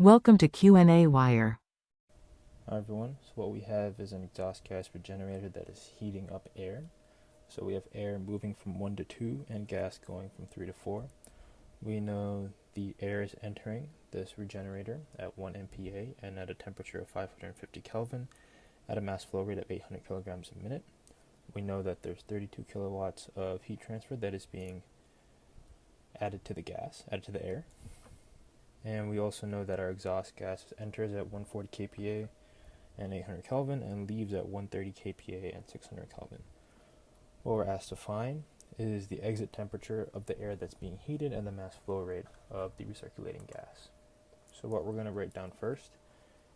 Welcome to qnawire. Hi everyone, so what we have is an exhaust gas regenerator that is heating up air. So we have air moving from 1 to 2 and gas going from 3 to 4. We know the air is entering this regenerator at 1 MPa and at a temperature of 550 Kelvin at a mass flow rate of 800 kilograms a minute. We know that there's 32 kilowatts of heat transfer that is being added to the air. And we also know that our exhaust gas enters at 140 kPa and 800 Kelvin and leaves at 130 kPa and 600 Kelvin. What we're asked to find is the exit temperature of the air that's being heated and the mass flow rate of the recirculating gas. So what we're going to write down first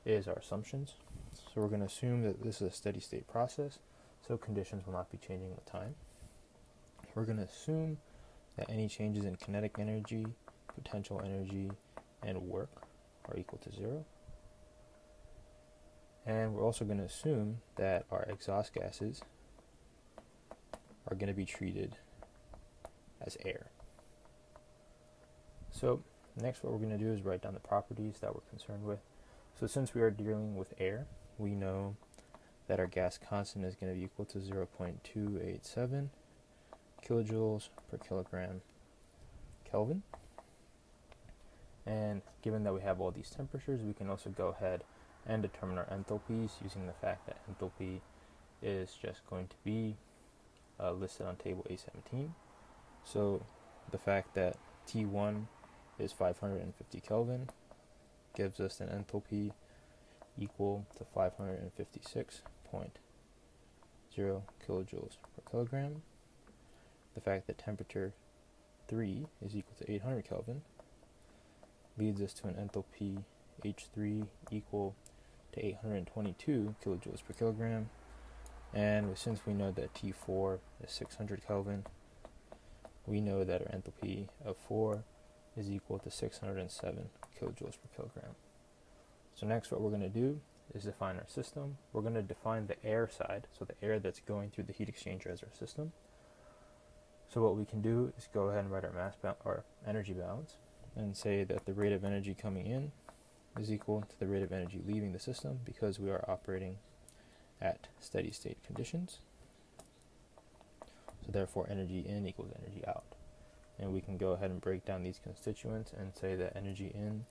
is our assumptions. So we're going to assume that this is a steady state process, so conditions will not be changing with time. We're going to assume that any changes in kinetic energy, potential energy, and work are equal to 0. And we're also going to assume that our exhaust gases are going to be treated as air. So next what we're going to do is write down the properties that we're concerned with. So since we are dealing with air, we know that our gas constant is going to be equal to 0.287 kilojoules per kilogram Kelvin. And given that we have all these temperatures, we can also go ahead and determine our enthalpies using the fact that enthalpy is just going to be listed on table A17. So the fact that T1 is 550 Kelvin gives us an enthalpy equal to 556.0 kilojoules per kilogram. The fact that temperature 3 is equal to 800 Kelvin leads us to an enthalpy H3 equal to 822 kilojoules per kilogram. And since we know that T4 is 600 Kelvin, we know that our enthalpy of 4 is equal to 607 kilojoules per kilogram. So next what we're going to do is define our system. We're going to define the air side, so the air that's going through the heat exchanger as our system. So what we can do is go ahead and write our energy balance and say that the rate of energy coming in is equal to the rate of energy leaving the system because we are operating at steady state conditions. So therefore energy in equals energy out. And we can go ahead and break down these constituents and say that energy in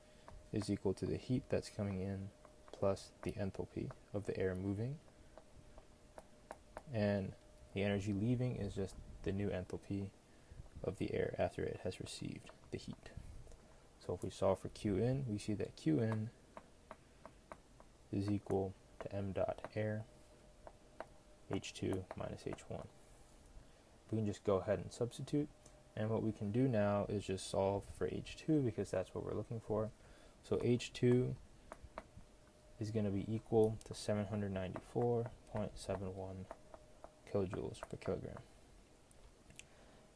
is equal to the heat that's coming in plus the enthalpy of the air moving. And the energy leaving is just the new enthalpy of the air after it has received the heat. So if we solve for Q in, we see that Q in is equal to m dot air H2 minus H1. We can just go ahead and substitute, and what we can do now is just solve for H2 because that's what we're looking for. So H2 is going to be equal to 794.71 kilojoules per kilogram.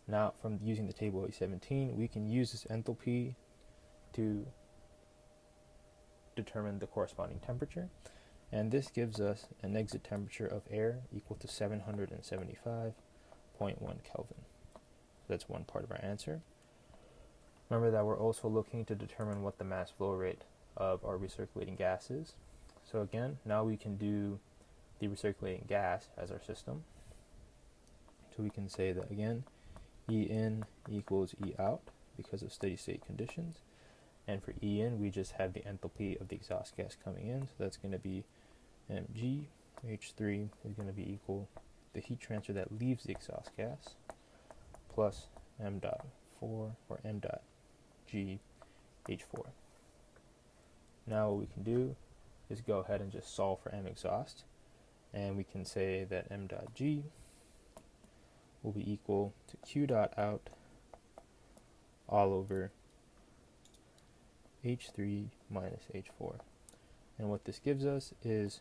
Now from using the table A17, we can use this enthalpy to determine the corresponding temperature, and this gives us an exit temperature of air equal to 775.1 Kelvin. That's one part of our answer. Remember that we're also looking to determine what the mass flow rate of our recirculating gas is. So again, now we can do the recirculating gas as our system. So we can say that again, E in equals E out because of steady state conditions. And for E in, we just have the enthalpy of the exhaust gas coming in. So that's going to be mg. H3 is going to be equal to the heat transfer that leaves the exhaust gas plus m dot 4 or m dot g H4. Now what we can do is go ahead and just solve for m exhaust. And we can say that m dot g will be equal to q dot out all over H3 minus H4. And what this gives us is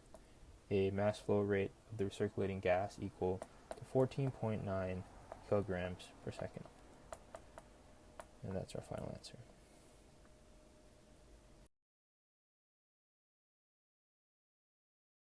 a mass flow rate of the recirculating gas equal to 14.9 kilograms per second. And that's our final answer.